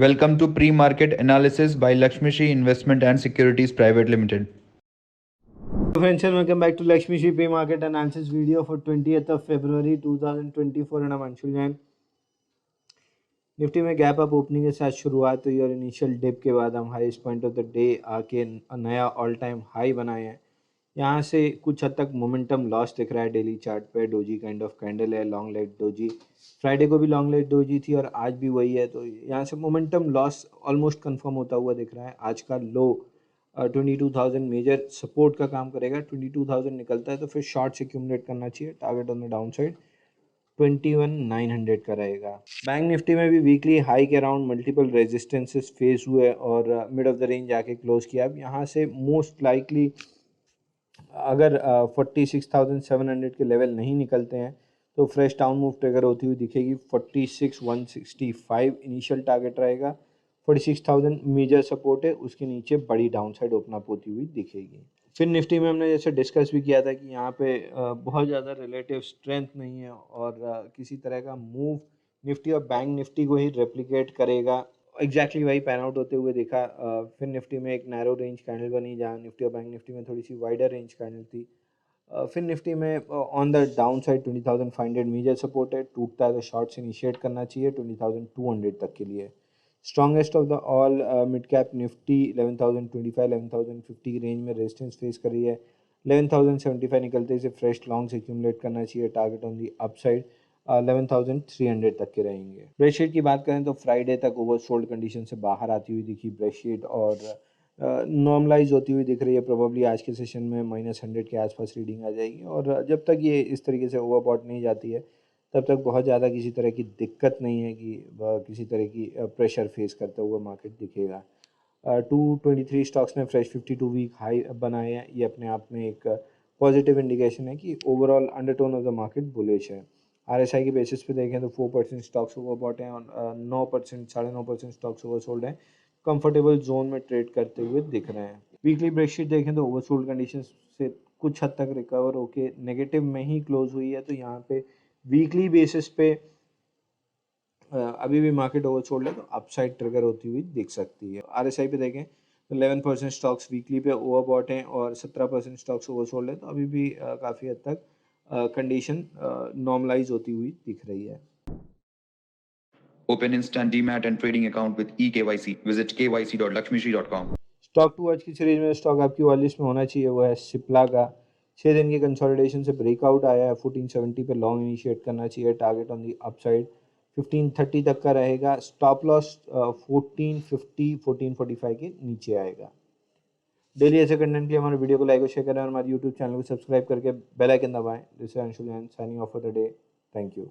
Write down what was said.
Welcome to Pre-Market Analysis by Lakshmi Shri Investment and Securities Private Limited. Friends, and welcome back to Lakshmi Shri Pre-Market Analysis video for 20th of February 2024 and I'm Anshul Jain. Nifty में gap up opening के साथ शुरुआत हुई और initial dip के बाद हम highest point of the day आके नया ऑल टाइम हाई बनाए हैं। यहाँ से कुछ हद तक मोमेंटम लॉस दिख रहा है डेली चार्ट पे। डोजी काइंड ऑफ कैंडल है, लॉन्ग लेग डोजी। फ्राइडे को भी लॉन्ग लेग डोजी थी और आज भी वही है, तो यहाँ से मोमेंटम लॉस ऑलमोस्ट कंफर्म होता हुआ दिख रहा है। आज का लो 22,000 मेजर सपोर्ट का काम करेगा। 22,000 निकलता है तो फिर शॉर्ट्स एक्यूमुलेट करना चाहिए। Target on the down side 21,900 का रहेगा। बैंक निफ्टी में भी वीकली हाई के अराउंड मल्टीपल रेजिस्टेंसेस फेस हुए और मिड ऑफ द रेंज आके क्लोज किया। अब यहाँ से मोस्ट लाइकली अगर 46,700 के लेवल नहीं निकलते हैं तो फ्रेश डाउन मूव ट्रिगर होती हुई दिखेगी। 46,165 इनिशियल टारगेट रहेगा। 46,000 मेजर सपोर्ट है, उसके नीचे बड़ी डाउन साइड ओपन अप होती हुई दिखेगी। फिर निफ्टी में हमने जैसे डिस्कस भी किया था कि यहाँ पे बहुत ज़्यादा रिलेटिव स्ट्रेंथ नहीं है और किसी तरह का मूव निफ्टी और बैंक निफ्टी को ही रेप्लिकेट करेगा। एग्जैक्टली वही पैन आउट होते हुए देखा। फिर निफ्टी में एक नैरो रेंज कैंडल बनी जहाँ निफ्टी और बैंक निफ्टी में थोड़ी सी वाइडर रेंज कैंडल थी। फिर निफ्टी में on the downside 20,500 major support है। टूटता है तो शॉर्ट्स इनिशिएट करना चाहिए 20,200 तक के लिए। Strongest of the all mid cap Nifty 11,025 11,050 की रेंज में रेजिस्टेंस फेस कर रही है। 11,075 निकलते से फ्रेश लॉन्ग्स एक्यूमुलेट करना चाहिए। टारगेट ऑन दी अपसाइड 11,300 तक के रहेंगे। ब्रेडशीट की बात करें तो फ्राइडे तक ओवरसोल्ड कंडीशन से बाहर आती हुई दिखी ब्रेडशीट और नॉर्मलाइज होती हुई दिख रही है। प्रोबेबली आज के सेशन में -100 के आसपास रीडिंग आ जाएगी और जब तक ये इस तरीके से ओवरबॉट नहीं जाती है तब तक बहुत ज़्यादा किसी तरह की दिक्कत नहीं है कि किसी तरह की प्रेशर फेस करता हुआ मार्केट दिखेगा। 223 स्टॉक्स ने फ्रेश 52 वीक हाई बनाए हैं। ये अपने आप में एक पॉजिटिव इंडिकेशन है कि overall undertone of the market bullish है। RSI के बेसिस पे देखें तो 4% स्टॉक्स ओवरबॉट हैं और 9% 9.5% स्टॉक्स ओवरसोल्ड हैं। कंफर्टेबल जोन में ट्रेड करते हुए दिख रहे हैं। वीकली ब्रेडशीट देखें तो ओवरसोल्ड कंडीशन से कुछ हद तक रिकवर होके नेगेटिव में ही क्लोज हुई है। तो यहाँ पे वीकली बेसिस पे अभी भी मार्केट ओवरसोल्ड है तो अपसाइड ट्रिगर होती हुई दिख सकती है। RSI पे देखें तो 11% स्टॉक्स वीकली पे ओवरबॉट हैं और 17% स्टॉक्स ओवरसोल्ड है। तो अभी भी काफ़ी हद तक कंडीशन नॉर्मलाइज होती हुई दिख रही है। Open instant demat and trading account with eKYC. Visit kyc.lakshmishri.com. Stock to आज की सीरीज में स्टॉक आपकी वॉच लिस्ट में होना चाहिए वो है सिप्ला का। 6 दिन के कंसोलिडेशन से ब्रेकआउट आया है। 1470 पे लॉन्ग इनिशिएट करना चाहिए। टारगेट ऑन दी अपसाइड 1530 तक का रहेगा। स्टॉप लॉस 1450 1445 के नीचे आएगा। डेली ऐसे कंटेंट के लिए हमारे वीडियो को लाइक और शेयर करें और हमारे यूट्यूब चैनल को सब्सक्राइब करके बेल आइकन दबाएं। This is Anshul Jain signing off for the day. Thank you.